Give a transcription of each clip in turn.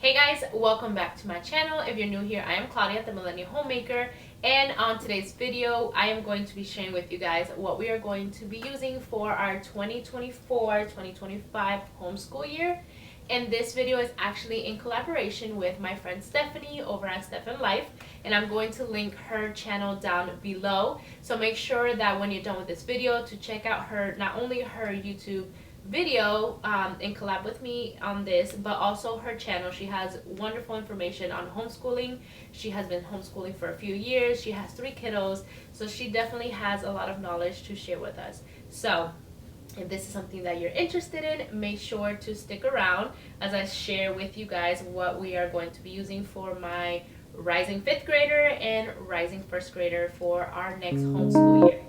Hey guys, welcome back to my channel. If you're new here, I am Claudia, the Millennial Homemaker, and on today's video, I am going to be sharing with you guys what we are going to be using for our 2024-2025 homeschool year. And this video is actually in collaboration with my friend Stephanie over at Stephan Life, and I'm going to link her channel down below. So make sure that when you're done with this video to check out her, not only her YouTube video and collab with me on this, but also her channel. She has wonderful information on homeschooling. She has been homeschooling for a few years. She has 3 kiddos, so she definitely has a lot of knowledge to share with us. So if this is something that you're interested in, make sure to stick around as I share with you guys what we are going to be using for my rising 5th grader and rising 1st grader for our next homeschool year.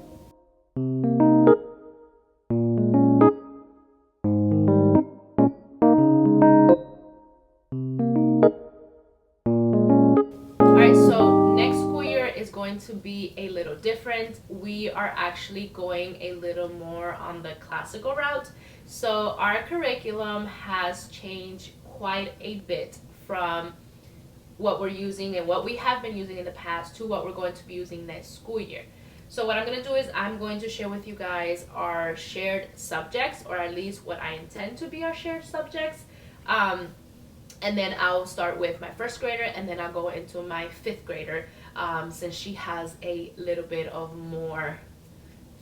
To be a little different. We are actually going a little more on the classical route. So our curriculum has changed quite a bit from what we're using and what we have been using in the past to what we're going to be using next school year. So what I'm going to do is I'm going to share with you guys our shared subjects, or at least what I intend to be our shared subjects. And then I'll start with my 1st grader, and then I'll go into my 5th grader, since she has a little bit of more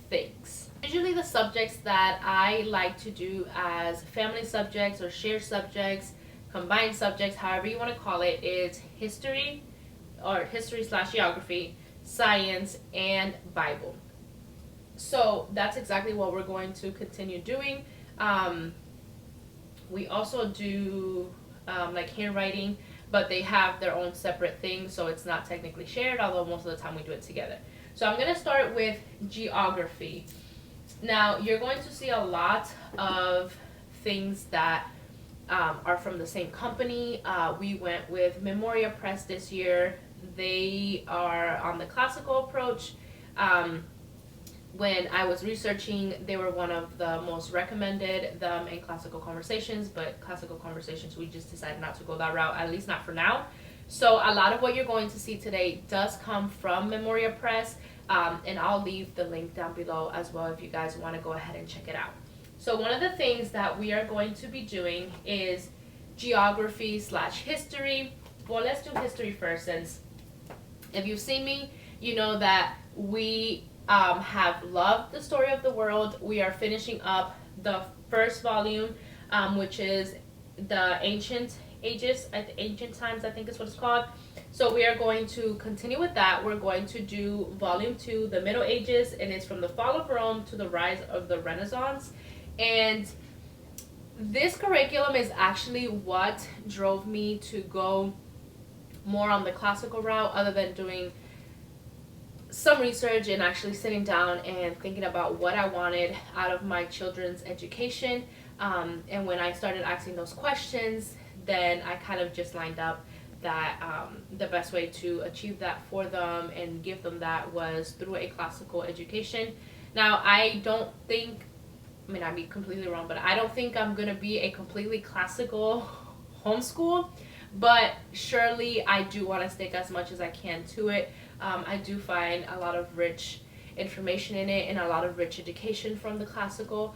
things. Usually the subjects that I like to do as family subjects or shared subjects, combined subjects, however you want to call it, is history or history/geography, science, and Bible. So that's exactly what we're going to continue doing. We also do like handwriting, but they have their own separate things, so it's not technically shared, although most of the time we do it together. So I'm going to start with geography. Now you're going to see a lot of things that are from the same company. We went with Memoria Press this year. They are on the classical approach. When I was researching, they were one of the most recommended, them and Classical Conversations, but Classical Conversations, we just decided not to go that route, at least not for now. So a lot of what you're going to see today does come from Memoria Press, and I'll leave the link down below as well if you guys want to go ahead and check it out. So one of the things that we are going to be doing is geography/history. Well, let's do history first, since if you've seen me, you know that we have loved the story of the world. We are finishing up the 1st volume, which is the ancient ages, at the ancient times, I think is what it's called. So we are going to continue with that. We're going to do volume 2, the Middle Ages, and it's from the fall of Rome to the rise of the Renaissance. And this curriculum is actually what drove me to go more on the classical route, other than doing some research and actually sitting down and thinking about what I wanted out of my children's education. And when I started asking those questions, then I kind of just lined up that the best way to achieve that for them and give them that was through a classical education. Now, I don't think, I mean, I'd be completely wrong, but I don't think I'm going to be a completely classical homeschool, but surely I do want to stick as much as I can to it. I do find a lot of rich information in it and a lot of rich education from the classical.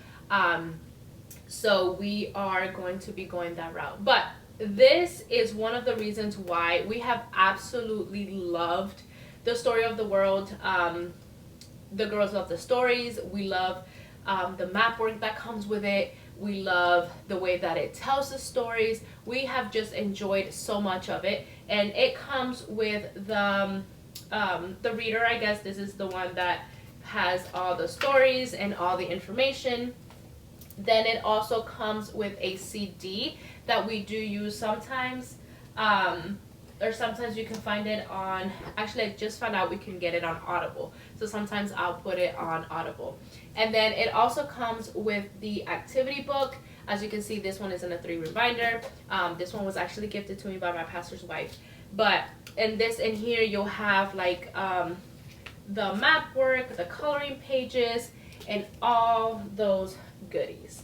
So we are going to be going that route. But this is one of the reasons why we have absolutely loved the story of the world. The girls love the stories. We love the map work that comes with it. We love the way that it tells the stories. We have just enjoyed so much of it. And it comes with the reader, I guess. This is the one that has all the stories and all the information. Then it also comes with a CD that we do use sometimes, or sometimes you can find it on, actually I just found out we can get it on Audible, so sometimes I'll put it on Audible. And then it also comes with the activity book. As you can see, this one is in a 3-ring binder. This one was actually gifted to me by my pastor's wife. But in here you'll have like the map work, the coloring pages, and all those goodies.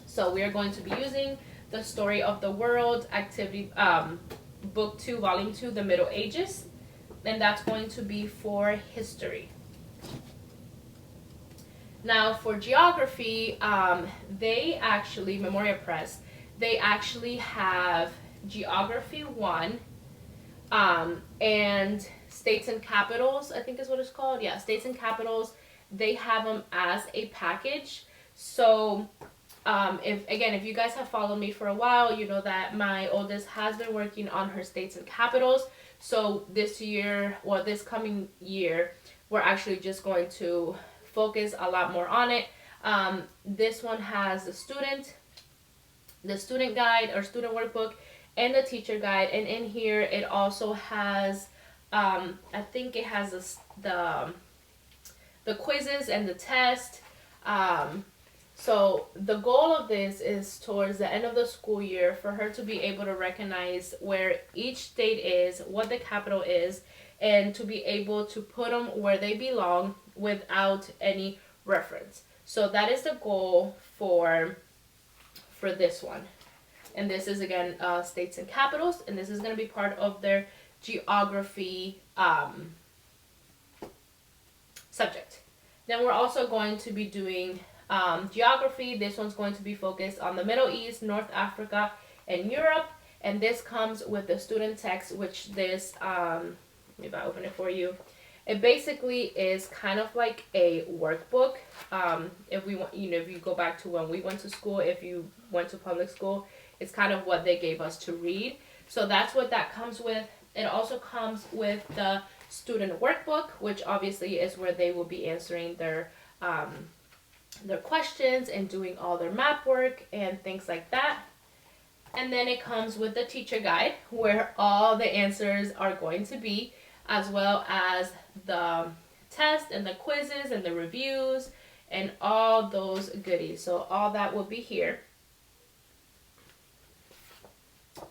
So we are going to be using the story of the world, activity, book 2, volume 2, the Middle Ages. And that's going to be for history. Now for geography, they actually, Memoria Press, they actually have Geography 1, and States and Capitals, I think is what it's called. Yeah, States and Capitals, they have them as a package. So if you guys have followed me for a while, you know that my oldest has been working on her States and Capitals. So this year, or this coming year, we're actually just going to focus a lot more on it. This one has the student guide or student workbook and the teacher guide, and in here it also has I think it has the quizzes and the test. So the goal of this is towards the end of the school year for her to be able to recognize where each state is, what the capital is, and to be able to put them where they belong without any reference. So that is the goal for this one. And this is again States and Capitals, and this is going to be part of their geography subject. Then we're also going to be doing geography. This one's going to be focused on the Middle East, North Africa, and Europe. And this comes with the student text, which this, if I open it for you, it basically is kind of like a workbook. If we want, if you go back to when we went to school, if you went to public school, it's kind of what they gave us to read. So that's what that comes with. It also comes with the student workbook, which obviously is where they will be answering their questions and doing all their map work and things like that. And then it comes with the teacher guide, where all the answers are going to be, as well as the test and the quizzes and the reviews and all those goodies. So all that will be here.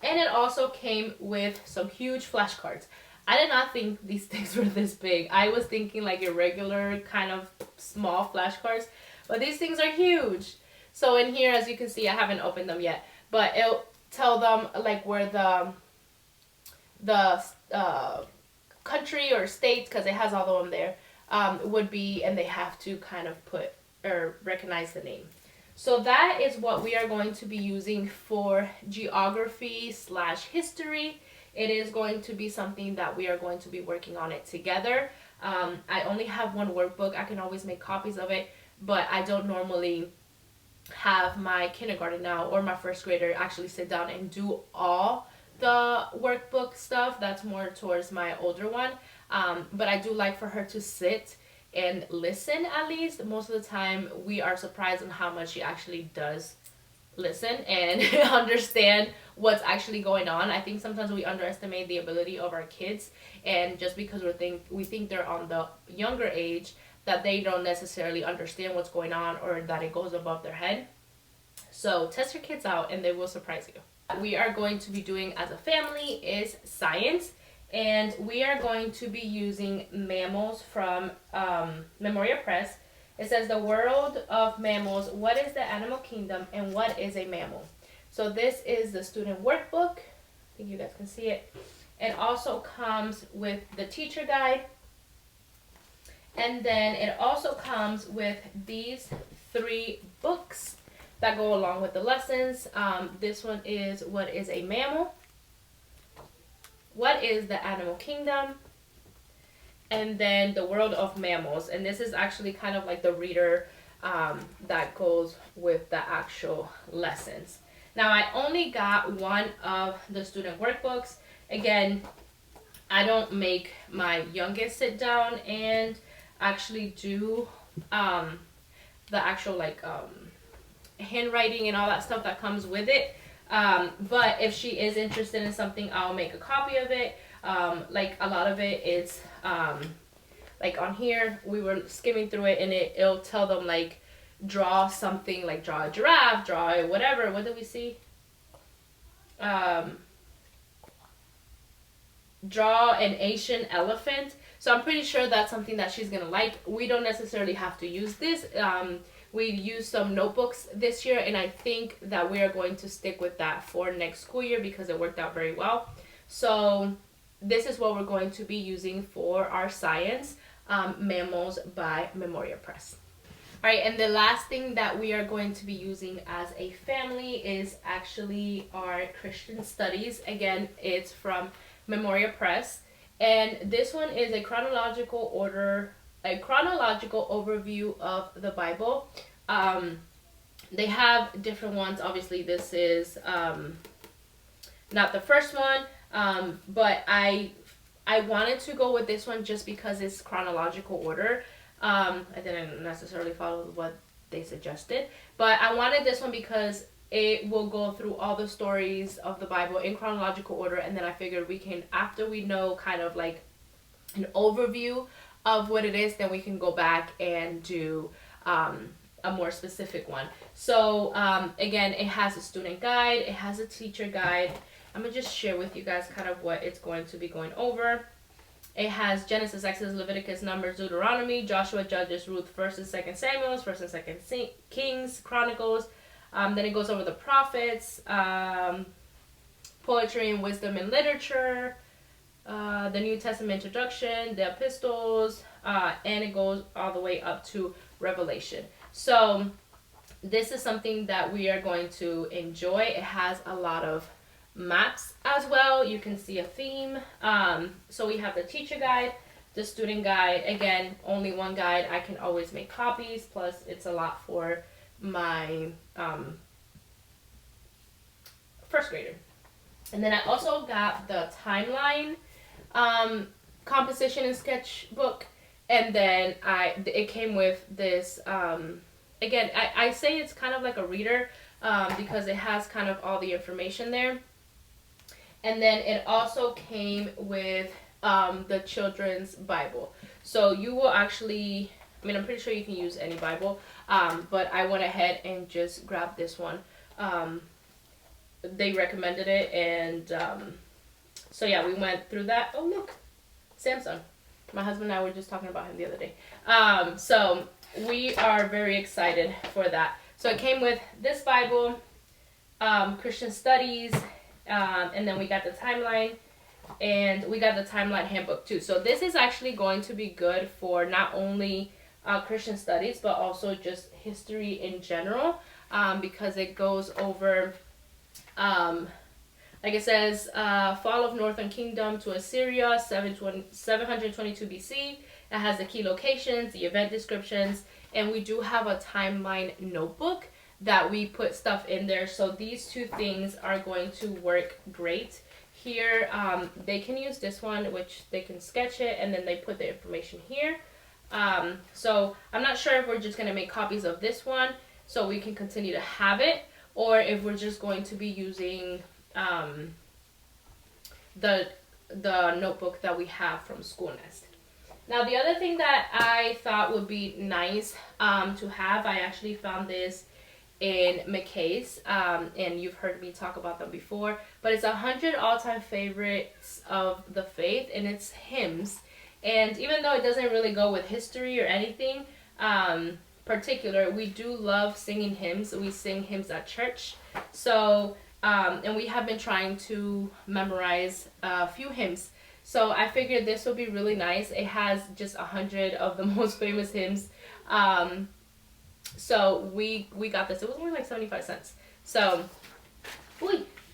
And it also came with some huge flashcards. I did not think these things were this big. I was thinking like a regular kind of small flashcards, but these things are huge. So in here, as you can see, I haven't opened them yet, but it'll tell them like where the country or state, because it has all of them there, would be, and they have to kind of put or recognize the name. So that is what we are going to be using for geography/history. It is going to be something that we are going to be working on it together. I only have one workbook. I can always make copies of it, but I don't normally have my kindergarten now or my first grader actually sit down and do all the workbook stuff. That's more towards my older one. But I do like for her to sit and listen at least. Most of the time we are surprised on how much she actually does listen and understand what's actually going on. I think sometimes we underestimate the ability of our kids, and just because we think they're on the younger age, that they don't necessarily understand what's going on or that it goes above their head. So test your kids out and they will surprise you. We are going to be doing as a family is science, and we are going to be using mammals from Memoria Press. It says the world of mammals, what is the animal kingdom and what is a mammal? So this is the student workbook. I think you guys can see it. It also comes with the teacher guide. And then it also comes with these 3 books that go along with the lessons. This one is what is a mammal? What is the animal kingdom? And then the world of mammals. And this is actually kind of like the reader that goes with the actual lessons. Now I only got one of the student workbooks. Again, I don't make my youngest sit down and actually do the actual like handwriting and all that stuff that comes with it. But if she is interested in something, I'll make a copy of it. Like a lot of it is like on here, we were skimming through it and it'll tell them like draw something, like draw a giraffe, draw a whatever. What did we see? Draw an Asian elephant. So I'm pretty sure that's something that she's gonna like. We don't necessarily have to use this. We used some notebooks this year, and I think that we are going to stick with that for next school year because it worked out very well. So this is what we're going to be using for our science, Mammals by Memoria Press. All right, and the last thing that we are going to be using as a family is actually our Christian studies. Again, it's from Memoria Press, and this one is a chronological overview of the Bible. They have different ones. Obviously, this is not the first one, but I wanted to go with this one just because it's chronological order. I didn't necessarily follow what they suggested, but I wanted this one because it will go through all the stories of the Bible in chronological order, and then I figured we can, after we know kind of like an overview of what it is, then we can go back and do a more specific one. So again, it has a student guide, it has a teacher guide. I'm gonna just share with you guys kind of what it's going to be going over. It has Genesis, Exodus, Leviticus, Numbers, Deuteronomy, Joshua, Judges, Ruth, 1st and 2nd Samuel, 1st and 2nd Kings, Chronicles. Then it goes over the prophets, poetry and wisdom and literature, the New Testament introduction, the epistles, and it goes all the way up to Revelation. So this is something that we are going to enjoy. It has a lot of maps as well. You can see a theme. So we have the teacher guide, the student guide. Again, only one guide. I can always make copies, plus it's a lot for my first grader. And then I also got the timeline composition and sketchbook, and then it came with this again, I say it's kind of like a reader because it has kind of all the information there. And then it also came with the children's Bible. So you will actually, I mean, I'm pretty sure you can use any Bible, but I went ahead and just grabbed this one. They recommended it, and so yeah, we went through that. Oh, look, Samsung. My husband and I were just talking about him the other day. So we are very excited for that. So it came with this Bible, Christian Studies, and then we got the timeline, and we got the timeline handbook too. So this is actually going to be good for not only Christian Studies, but also just history in general, because it goes over, like it says, fall of Northern Kingdom to Assyria, 722 BC. It has the key locations, the event descriptions, and we do have a timeline notebook that we put stuff in there. So these two things are going to work great. Here, they can use this one, which they can sketch it, and then they put the information here. So I'm not sure if we're just going to make copies of this one so we can continue to have it, or if we're just going to be using the notebook that we have from School Nest. Now, the other thing that I thought would be nice to have, I actually found this in McKay's, and you've heard me talk about them before, but it's 100 all-time favorites of the faith, and it's hymns. And even though it doesn't really go with history or anything particular, we do love singing hymns. We sing hymns at church. So, and we have been trying to memorize a few hymns. So I figured this would be really nice. It has just 100 of the most famous hymns. So we got this. It was only like 75 cents. So,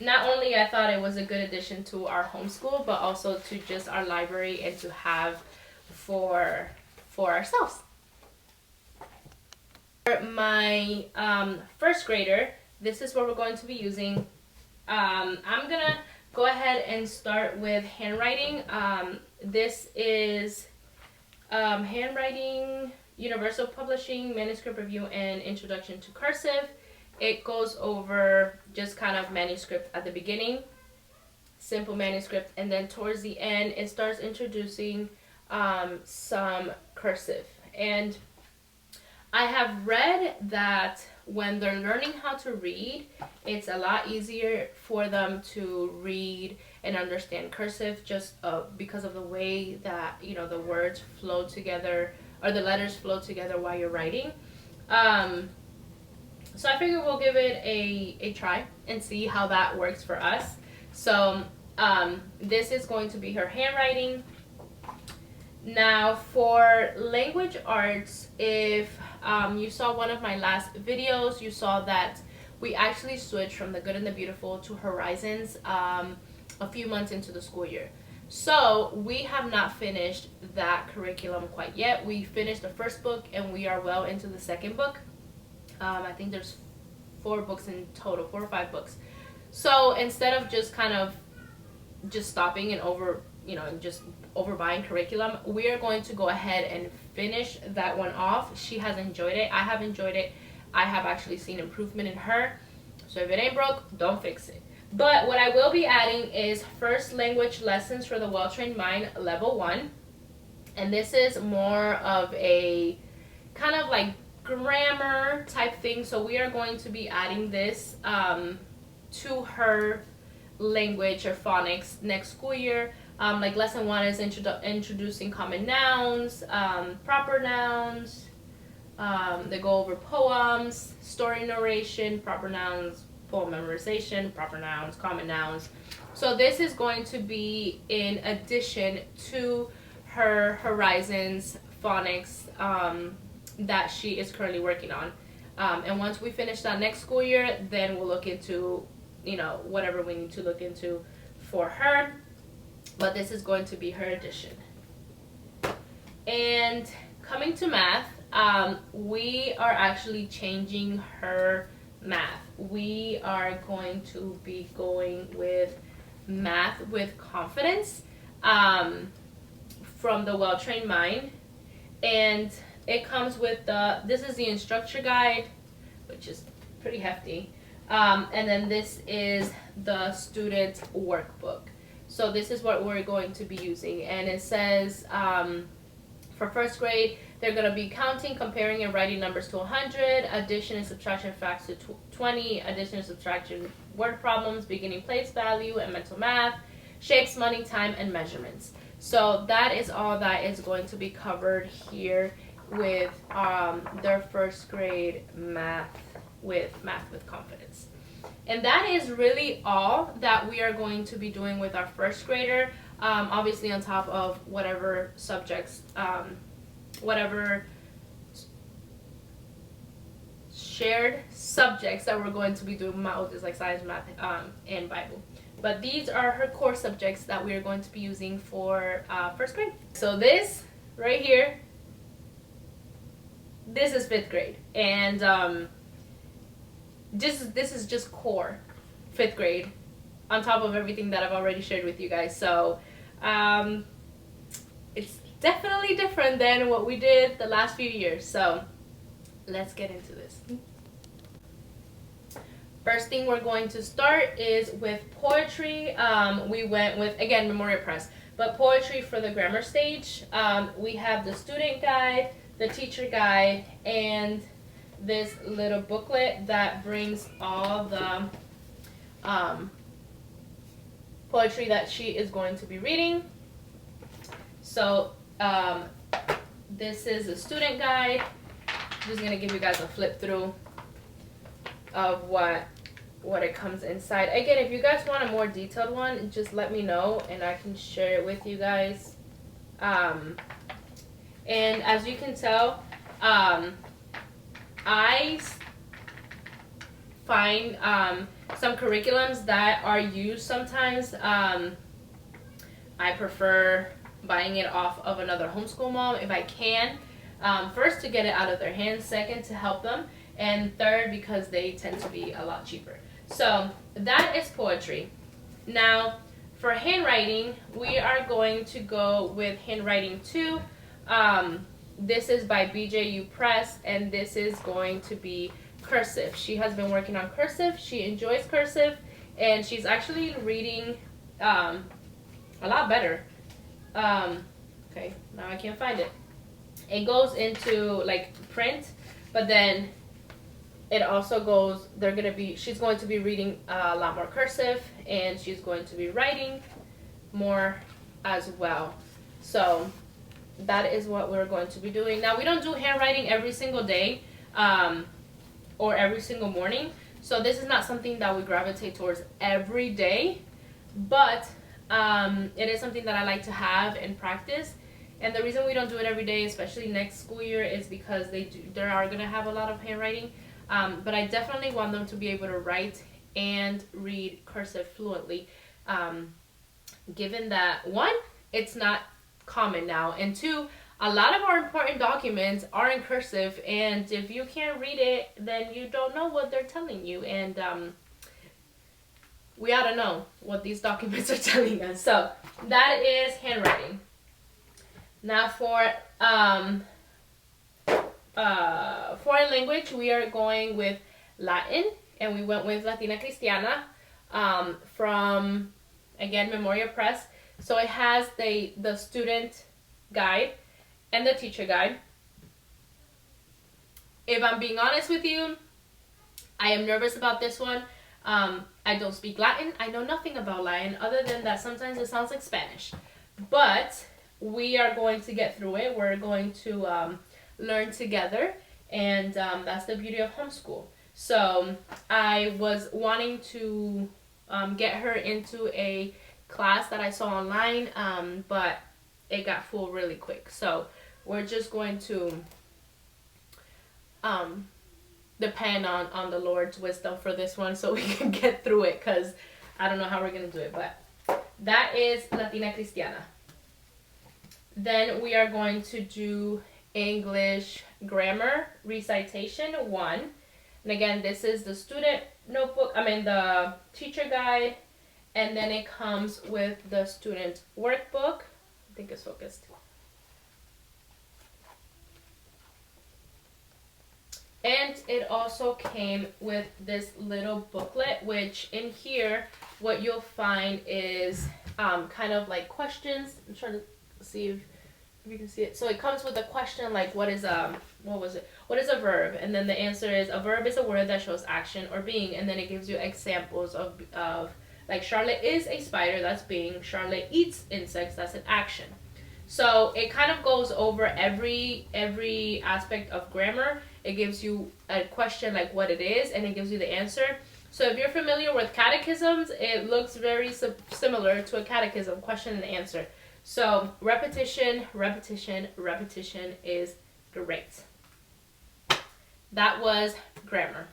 not only I thought it was a good addition to our homeschool, but also to just our library and to have for ourselves. For my first grader, this is what we're going to be using. I'm gonna go ahead and start with handwriting. This is handwriting, Universal Publishing, Manuscript Review, and Introduction to Cursive. It goes over just kind of manuscript at the beginning, simple manuscript, and then towards the end it starts introducing some cursive. And I have read that when they're learning how to read, it's a lot easier for them to read and understand cursive, just because of the way that, you know, the words flow together, or the letters flow together while you're writing. So I figured we'll give it a try and see how that works for us. So this is going to be her handwriting. Now for language arts, if you saw one of my last videos, you saw that we actually switched from The Good and the Beautiful to Horizons a few months into the school year. So we have not finished that curriculum quite yet. We finished the first book and we are well into the second book. I think there's 4 books in total, 4 or 5 books. So instead of just kind of just stopping and just overbuying curriculum, we are going to go ahead and finish that one off. She has enjoyed it. I have enjoyed it. I have actually seen improvement in her. So if it ain't broke, don't fix it. But what I will be adding is first language lessons for the Well-Trained Mind level 1. And this is more of a kind of like grammar type thing. So we are going to be adding this to her language or phonics next school year. Like lesson 1 is introducing common nouns, proper nouns. They go over poems, story narration, proper nouns, poem memorization, proper nouns, common nouns. So this is going to be in addition to her Horizons phonics that she is currently working on. And once we finish that next school year, then we'll look into, whatever we need to look into for her. But this is going to be her addition. And coming to math, we are actually changing her math. We are going to be going with math with confidence from the Well-Trained Mind. And it comes with this is the instructor guide, which is pretty hefty. And then this is the student workbook. So this is what we're going to be using. And it says for first grade, they're going to be counting, comparing, and writing numbers to 100, addition and subtraction facts to 20, addition and subtraction word problems, beginning place value, and mental math, shapes, money, time, and measurements. So that is all that is going to be covered here with their first grade math with confidence. And that is really all that we are going to be doing with our first grader, obviously on top of whatever subjects, whatever shared subjects that we're going to be doing, my oldest, like science, math, and Bible. But these are her core subjects that we are going to be using for first grade. So this right here, this is 5th grade. And this is just core 5th grade on top of everything that I've already shared with you guys. So it's definitely different than what we did the last few years. So let's get into this. First thing we're going to start is with poetry. We went with, again, Memorial Press, but poetry for the grammar stage. We have the student guide, the teacher guide, and this little booklet that brings all the poetry that she is going to be reading. So this is a student guide. I'm just going to give you guys a flip through of what it comes inside. Again, if you guys want a more detailed one, just let me know and I can share it with you guys. And as you can tell, I find some curriculums that are used sometimes. I prefer buying it off of another homeschool mom if I can. First, to get it out of their hands. Second, to help them. And third, because they tend to be a lot cheaper. So that is poetry. Now, for handwriting, we are going to go with handwriting 2. This is by BJU Press, and this is going to be cursive. She has been working on cursive. She enjoys cursive, and she's actually reading a lot better. Okay, now I can't find it. It goes into like print, but then it also goes, she's going to be reading a lot more cursive, and she's going to be writing more as well. So that is what we're going to be doing. Now, we don't do handwriting every single day. or every single morning. So this is not something that we gravitate towards every day, but it is something that I like to have and practice. And the reason we don't do it every day, especially next school year, is because they are going to have a lot of handwriting. But I definitely want them to be able to write and read cursive fluently, given that, one, it's not common now, and two, a lot of our important documents are in cursive, and if you can't read it, then you don't know what they're telling you, and we ought to know what these documents are telling us. So that is handwriting. Now for foreign language, we are going with Latin, and we went with Latina Cristiana from, again, Memoria Press. So it has the student guide and the teacher guide. If I'm being honest with you, I am nervous about this one. I don't speak Latin. I know nothing about Latin other than that sometimes it sounds like Spanish. But we are going to get through it. We're going to learn together, and that's the beauty of homeschool. So I was wanting to get her into a class that I saw online, but it got full really quick. So we're just going to depend on the Lord's wisdom for this one so we can get through it, because I don't know how we're going to do it. But that is Latina Cristiana. Then we are going to do English Grammar Recitation 1. And again, this is the student notebook, the teacher guide, and then it comes with the student workbook. I think it's focused. And it also came with this little booklet, which in here, what you'll find is kind of like questions. I'm trying to see if you can see it. So it comes with a question like, what is a verb? And then the answer is, a verb is a word that shows action or being. And then it gives you examples of like, Charlotte is a spider, that's being. Charlotte eats insects, that's an action. So it kind of goes over every aspect of grammar. It gives you a question like what it is, and it gives you the answer. So if you're familiar with catechisms, it looks very similar to a catechism, question and answer. So repetition, repetition, repetition is great. That was grammar.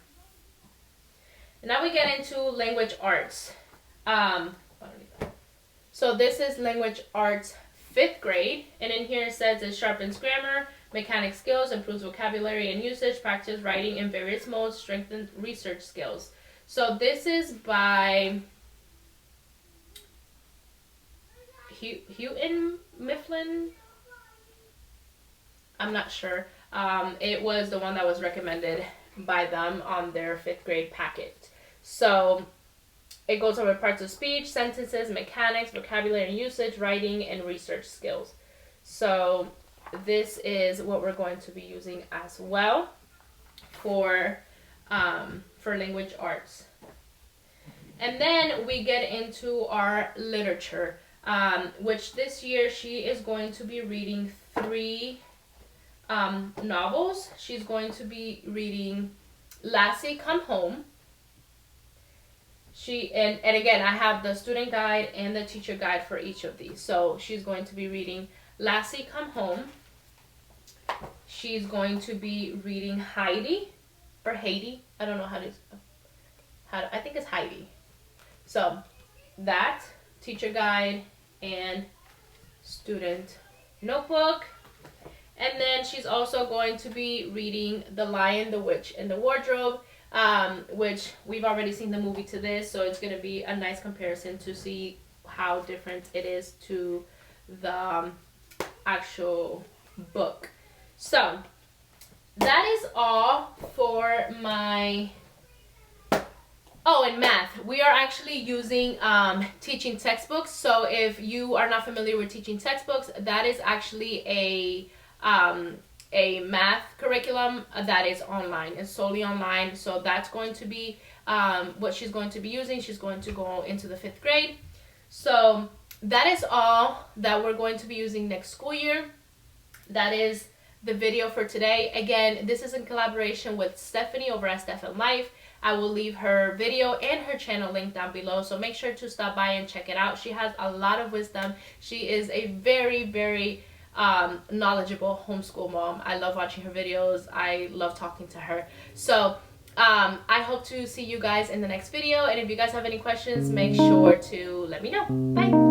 And now we get into language arts. So this is language arts 5th grade, and in here it says it sharpens grammar, mechanic skills, improves vocabulary and usage, practice writing in various modes, strengthens research skills. So this is by Houghton Mifflin. I'm not sure. It was the one that was recommended by them on their 5th grade packet. So it goes over parts of speech, sentences, mechanics, vocabulary and usage, writing, and research skills. So this is what we're going to be using as well for language arts. And then we get into our literature, which this year she is going to be reading 3 novels. She's going to be reading Lassie Come Home. And again, I have the student guide and the teacher guide for each of these. So she's going to be reading Lassie Come Home. She's going to be reading Heidi, or Haiti. I don't know how to I think it's Heidi. So that, teacher guide and student notebook. And then she's also going to be reading The Lion, the Witch, and the Wardrobe, which we've already seen the movie to this, so it's going to be a nice comparison to see how different it is to the actual book. So that is all for my... Oh, and math. We are actually using teaching textbooks. So if you are not familiar with teaching textbooks, that is actually a math curriculum that is online. It's solely online. So that's going to be what she's going to be using. She's going to go into the 5th grade. So that is all that we're going to be using next school year. That is the video for today. Again, this is in collaboration with Stephanie over at Stephan Life. I will leave her video and her channel link down below, so make sure to stop by and check it out. She has a lot of wisdom. She is a very, very knowledgeable homeschool mom. I love watching her videos. I love talking to her. So I hope to see you guys in the next video, and if you guys have any questions, make sure to let me know. Bye.